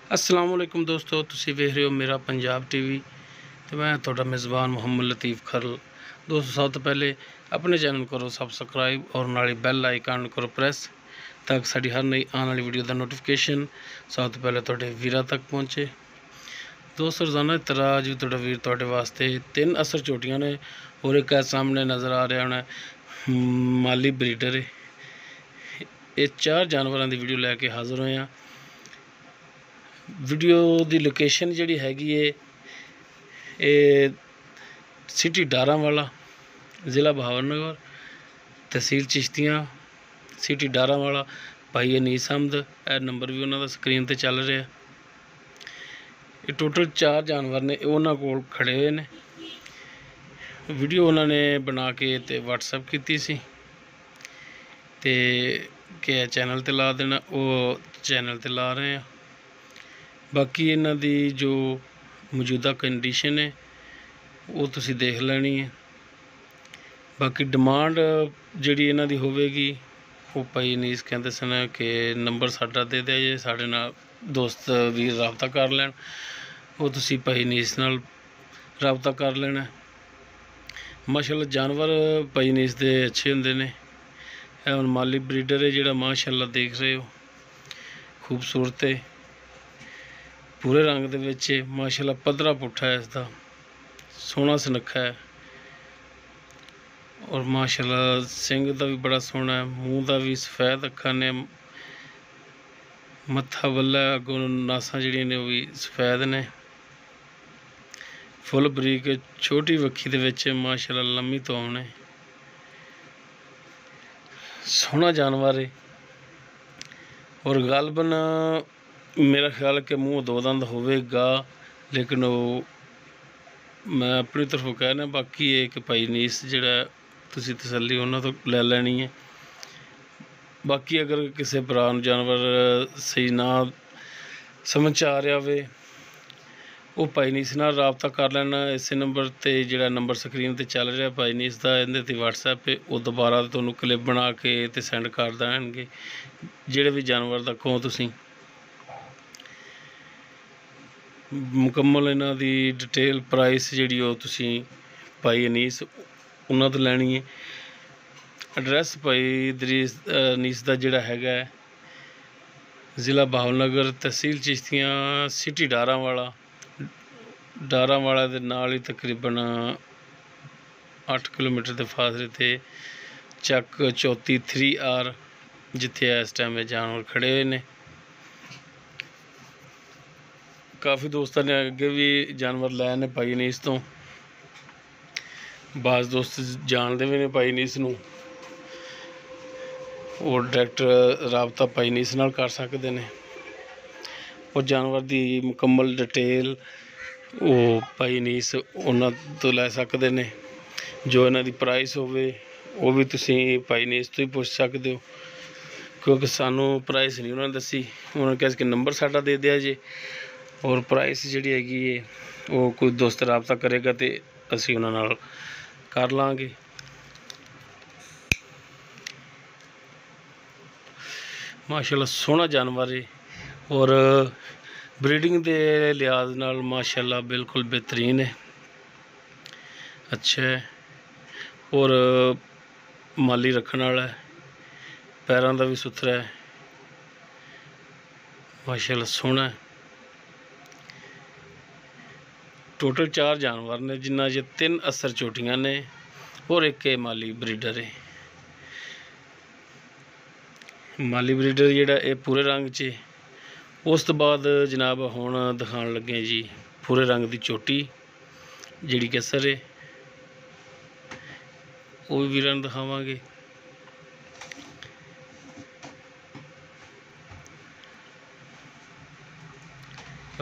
अस्सलाम वालेकुम दोस्तों, तुसी वेख रहे हो मेरा पंजाब टीवी तो मैं तुहाडा मेज़बान मुहम्मद लतीफ़ खरल। दोस्तों सब तो पहले अपने चैनल करो सबसक्राइब और नाले बैल आइकन करो प्रेस ताकि साड़ी हर नई आने वाली वीडियो का नोटिफिकेशन सब तो पहले तुहाडे वीरां तक पहुँचे। दोस्तों रोज़ाना की तरह अज भी तुहाडा वीर तुहाडे वास्ते 3 असर चोटियां ने और एक सामने नज़र आ रहा होना माली ब्रीडर है। ये 4 जानवरों की वीडियो लैके हाज़र होए हैं। वीडियो की लोकेशन जी हैगी ये सिटी डारांवाला, ज़िला बहावलनगर, तहसील चिश्तियाँ, सिटी डारांवाला। भाई अनीस अहमद, यह नंबर भी उन्होंने स्क्रीन पर चल रहा है। ये टोटल 4 जानवर ने उन्होंने कोल खड़े हुए ने। वीडियो उन्होंने बना के ते व्हाट्सएप की सी ते कि चैनल ते ला देना, वो चैनल ते ला रहे हैं। बाकी इन्हां दी जो मौजूदा कंडीशन है वो तुसी देख लैनी है। बाकी डिमांड जिहड़ी इन्हां दी होवेगी वो भाई अनीस कहते सन कि नंबर साडा दे दिया जे, साडे नाल दोस्त वीर राबता कर लैन, वो तुसी भाई अनीस नाल राबता कर लेना। माशाअल्लाह जानवर भाई अनीस दे अच्छे हुंदे ने। हुण माली ब्रीडर है जिहड़ा माशाअल्लाह देख रहे हो, खूबसूरत है, पूरे रंग दे विच माशाअल्लाह पदरा पुट्ठा है, इसका सोहना सुनखा है और माशाअल्लाह सिंग दा भी बड़ा सोहना है, मूँह दा भी सफेद अखां ने, मत्था वल्ला अगों नासां जिहड़ियां ने वो भी सफेद ने, फुल बरीक छोटी वक्खी दे विच माशाअल्लाह लम्मी तौन है, सोहना जानवर है। और गालबन मेरा ख्याल कि मूँह 2 दंद होवेगा, लेकिन वो मैं अपनी तरफों कहना। बाकी ये कि भाई अनीस जिहड़ा तुसी तसल्ली उन्हां तो लै लैनी है। बाकी अगर किसी भरा नूं जानवर सही ना समझ आ रहा होवे वो भाई अनीस नाल राबता कर लेना। इस नंबर ते जिहड़ा नंबर स्क्रीन ते चल रहा भाई अनीस दा, इहदे ते व्हाट्सएप है, वो दोबारा तुहानूं क्लिप बना के ते सेंड कर देणगे। जिहड़े भी जानवर दा कहो तुसीं मुकम्मल इन्हां दी डिटेल प्राइस जिहड़ी वो तुसीं भाई अनीस उन्हां तो लैनी है। एड्रैस भाई अनीस दा जिहड़ा हैगा ज़िला बहावलनगर, तहसील चिश्तियाँ, सिटी डारांवाला। डारांवाला दे नाल ही तकरीबन 8 किलोमीटर के फासले ते चक 34 3R जिथे इस टाइम जानवर खड़े हुए ने। काफ़ी दोस्तों ने अगे भी जानवर लाए ने भाई अनीस तो, बाज़ दोस्त जानते भी ने भाई अनीस नूं, और डायरैक्ट राबता भाई अनीस नाल कर सकते हैं और जानवर की मुकम्मल डिटेल वो भाई अनीस उन्हां तो लै सकते हैं। जो इन्हां दी प्राइस होवे वो भी तुसीं भाई अनीस तो ही पुछ सकते हो, क्योंकि सानू प्राइस नहीं उन्होंने दसी। उन्होंने कहा कि नंबर साडा दे दिया जे और प्राइस जिहड़ी हैगी है वो कोई दोस्त राबता करेगा तो असीं उन्हां नाल कर लांगे। माशाअल्लाह सोहना जानवर है और ब्रीडिंग के लिहाज नाल माशाअल्लाह बिल्कुल बेहतरीन है, अच्छा है और माली रखने वाला है, पैरों का भी सुथरा है, माशाअल्लाह सोहना है। टोटल 4 जानवर ने जिन्हां च 3 असर चोटियां ने और एक माली ब्रीडर है। माली ब्रीडर जिहड़ा ये पूरे रंग च, उस तो बाद जनाब हुण दिखाण लगे जी पूरे रंग की चोटी जिहड़ी कसर है, वो भी वीरां नूं दिखावांगे।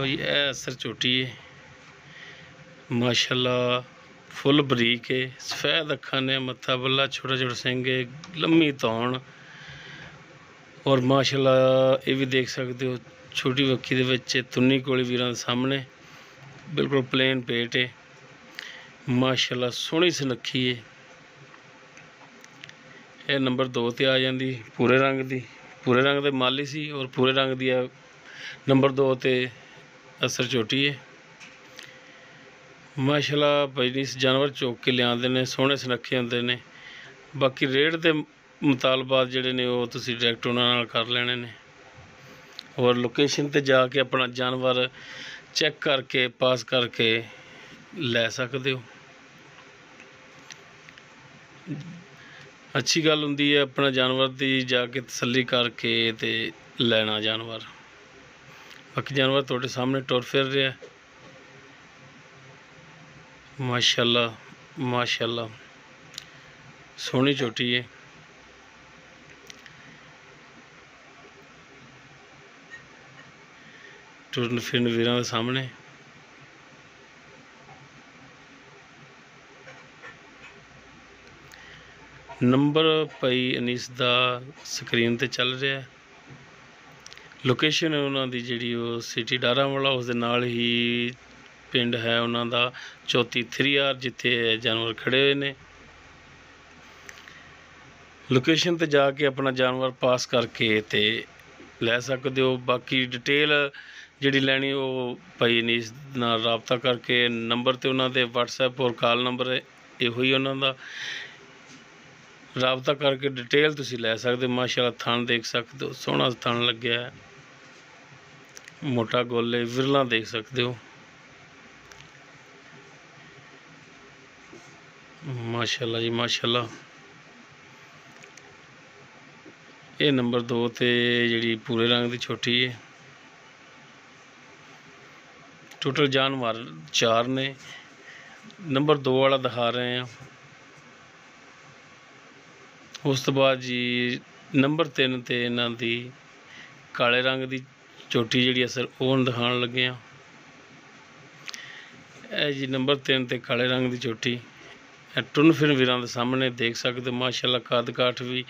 यह असर चोटी है, माशाअल्लाह फुल बरीक है, सफेद अखां ने, मत्था बल्ला, छोटा छोटा सिंग है, लम्मी तौन और माशाअल्लाह ये भी देख सकते हो छोटी वक्खी दे विच तुन्नी कोली वीरां दे सामने बिल्कुल प्लेन पेट है, माशाअल्लाह सोहनी सुनक्खी है। यह नंबर 2 ते आ जाती पूरे रंग की, पूरे रंग दे माली सी और पूरे रंग दी नंबर 2 ते असर झोटी है। माशाल्लाह भाई नीस जानवर चुक के लियाते ने, सोहने सुनखे होंदे ने। बाकी रेट के मुतालबात जिहड़े ने वो तुसीं डायरैक्ट उन्हां नाल कर लेने ने, और लोकेशन ते जाके अपना जानवर चैक करके पास करके लै सकते हो। अच्छी गल हुंदी है अपना जानवर की जाके तसल्ली करके ते लैना जानवर। बाकी जानवर तुहाडे सामने टुर फिर रहा है। माशाल्लाह माशाल्लाह सोहनी झोटी है। टुरन फिरन वीरां दे सामने नंबर भाई अनीस दा स्क्रीन ते चल रहा है। लोकेशन है उन्हां दी जिहड़ी वो सिटी डारावाला, उस दे नाल ही पिंड है उन्हां दा 34 3R, जिथे जानवर खड़े हुए ने। लोकेशन ते जाके अपना जानवर पास करके ते लै सकते हो। बाकी डिटेल जिहड़ी लैनी वो भाई अनीस नाल राबता करके नंबर ते उन्हां दे WhatsApp और कॉल नंबर इहो ही उन्हां दा, राबता करके डिटेल तुसीं लै सकदे हो। माशाल्लाह थन देख सकते हो, सोहना थन लग्या है, मोटा गोले विरला देख सकते हो। माशाल्लाह जी माशाल्लाह। ये नंबर 2 ते जिहड़ी भूरे रंग की छोटी है। टोटल जानवर 4 ने। नंबर 2 वाला दिखा रहे हैं। उस तो बाद जी नंबर 3 ते इन्हां दी काले रंग की चोटी जिहड़ी असर वो दिखाण लगे हैं। ए जी नंबर 3 ते काले रंग की चोटी टुन फिर वीरां दे सामने देख सकते। माशाल्लाह कद काठ भी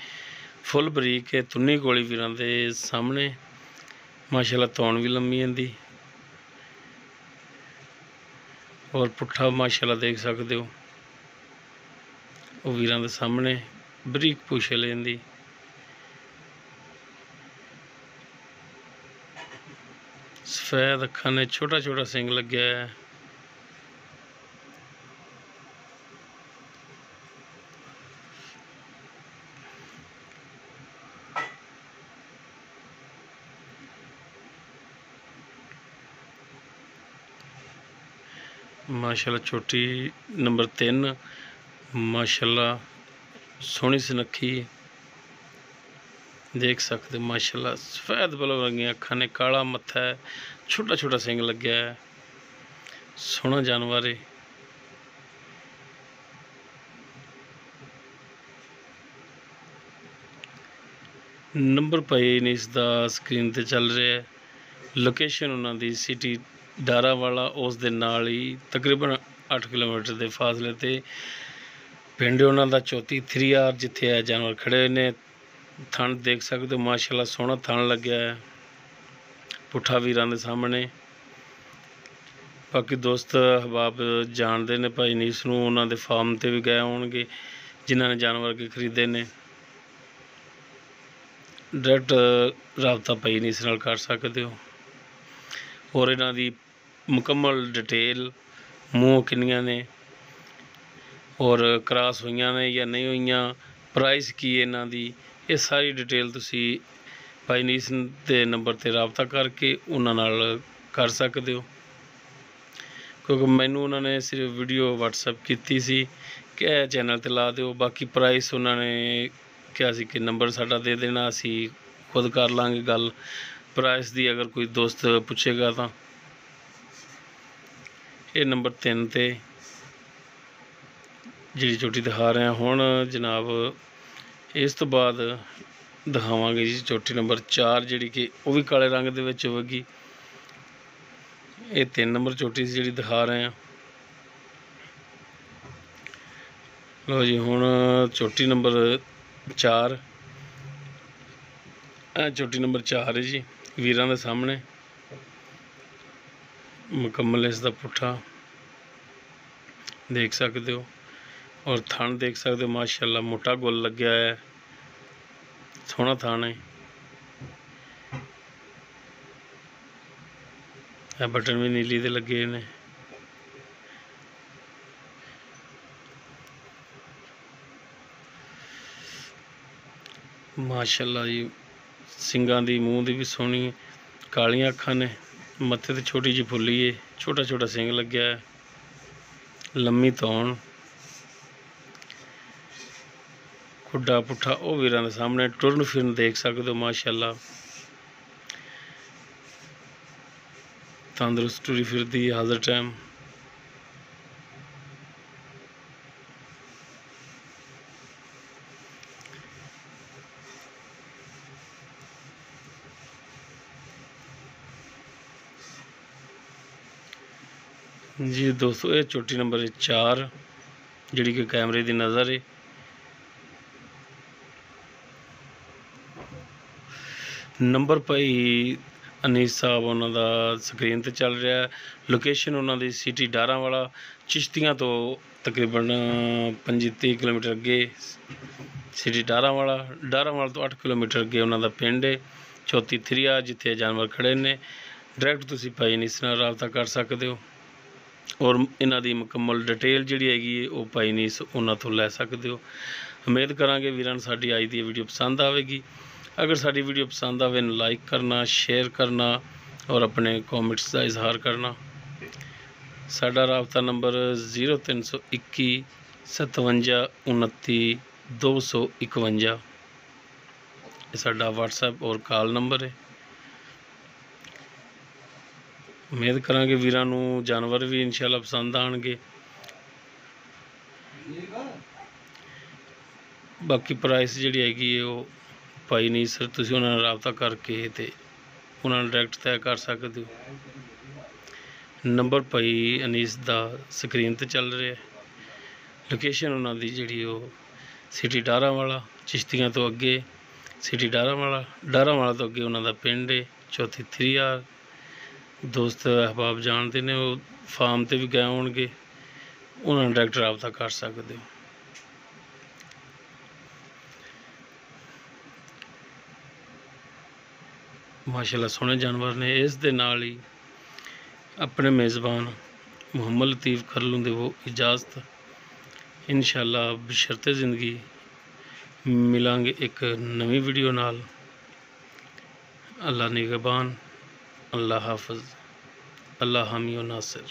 फुल बरीक है, तुन्नी गोली वीरां दे सामने। माशाल्लाह तौण भी लम्मी इंदी, और पुट्ठा माशाल्लाह देख सकते हो वो वीरां दे सामने। बरीक पूछ लेंदी, सफेद अखां ने, छोटा छोटा सिंग लग्या है। माशाल्लाह छोटी नंबर 3 माशाल्लाह सोहनी सुनखी देख सकते। माशाल्लाह सफेद बल्ब रंगिया अखां ने, काला मत्था है, छोटा छोटा सिंग लग्या है, सोहना जानवर है। नंबर भाई नहीं इसका स्क्रीन ते चल रहा है। लोकेशन उन्होंने सिटी डारावाला, उस दे नाल ही तकरीबन 8 किलोमीटर के फासले ते पिंड उन्हों का 34 3R, जिथे है जानवर खड़े ने। थन देख सकते हो माशाल्लाह सोहना थन लग्या है, पुट्ठा वीरां दे सामने। बाकी दोस्त अहबाब जानते ने भाई नीस नूं, उन्हां दे फार्म ते भी गए होणगे जिन्हां ने जानवर के खरीदे ने। डायरैक्ट राबता भाई नीस नाल कर सकते हो, और इन्हां दी मुकम्मल डिटेल मूँह किन्नियां ने, और क्रॉस हुईयां ने या नहीं हुईयां, प्राइस की इन्हां दी, ये सारी डिटेल तुसी भाई नीस दे नंबर ते राबता करके उन्हां नाल कर सकते हो। क्योंकि मैनू उन्होंने सिर्फ वीडियो WhatsApp की सी कि चैनल ते ला दो। बाकी प्राइस उन्होंने क्या सी कि नंबर साडा दे देना, असी खुद कर लांगे गल प्राइस दी, अगर कोई दोस्त पूछेगा तो। ये नंबर 3 ते जी चोटी दिखा रहे हैं हुण जनाब। इस तो बाद दिखावांगे जी चोटी नंबर 4, जी कि वह भी काले रंग दे विच होवेगी। ये 3 नंबर चोटी जी दिखा रहे हैं। लो जी हुण चोटी नंबर 4, चोटी नंबर 4 है जी वीरां दे सामने। मुकम्मल इसका पुट्ठा देख सकते हो, और थन देख सकते हो माशाल्लाह मोटा गुल लग्या है, सोहना थन है। बटन भी नीली दे लगे ने। माशाअल्लाह जी, सिंगां दी मूँह दी भी सोहनी, कालियां अखां ने, मत्थे ते छोटी जी फुल्ली है, छोटा छोटा सिंग लग्या है, लम्मी तौण, खुड्डा पुट्ठा वो वीरां दे सामने टुरन फिरन देख सकते हो। माशाअल्लाह तंदुरुस्त टुरी फिरदी है हाज़र टाइम। जी दोस्तों, ये चोटी नंबर 4 जिहड़ी कि कैमरे की नज़र है। नंबर भाई अनीस साहब उन्हों का स्क्रीन पर चल रहा है। लोकेशन उन्होंने सिटी डारांवाला, चिश्तियाँ तो तकरीबन 25-30 किलोमीटर अगे सिटी डारांवाला तो 8 किलोमीटर अगे उन्होंने पिंड है चौथी थरिया, जिथे जानवर खड़े ने। डायरैक्ट तुसीं भाई अनीस नाल राबता कर सकते हो और इन्हां दी मुकम्मल डिटेल जिहड़ी हैगी है वो भाई अनीस उन्हां तो लै सकते हो। उम्मीद करांगे वीरां साडी अज दी वीडियो पसंद आवेगी। अगर साडी वीडियो पसंद आवे लाइक करना, शेयर करना और अपने कॉमेंट्स का इजहार करना। साडा राबता नंबर 0321 57 29 251 साडा व्हाट्सएप और कॉल नंबर है। उम्मीद करांगे वीरां नूं जानवर भी इंशाअल्लाह पसंद आएंगे। बाकी प्राइस जिहड़ी हैगी है वो भाई नहीं सर, तुसीं उन्हां नाल राबता करके ते उन्हां नाल डायरैक्ट तय कर सकते हो। नंबर भाई अनीस दा स्क्रीन ते चल रहा है। लोकेशन उन्हां दी जिहड़ी वो सिटी डारांवाला, चिश्तियां तो अगे सिटी डारांवाला तो अगे उन्हां दा पिंड है चौथी थरिया। दोस्त अहबाब जानते ने, वो फार्म ते भी गए होणगे, उन्हां नाल डायरैक्ट राबता कर सकते हो। माशाअल्लाह सोहने जानवर ने। इस दे नाल ही अपने मेज़बान मुहम्मद लतीफ़ खरलू दे वो इजाज़त। इंशाअल्लाह बशर्ते ज़िंदगी मिलांगे एक नवी वीडियो नाल। अल्लाह निगहबान, अल्लाह हाफिज़, अल्लाह हामी व नासिर।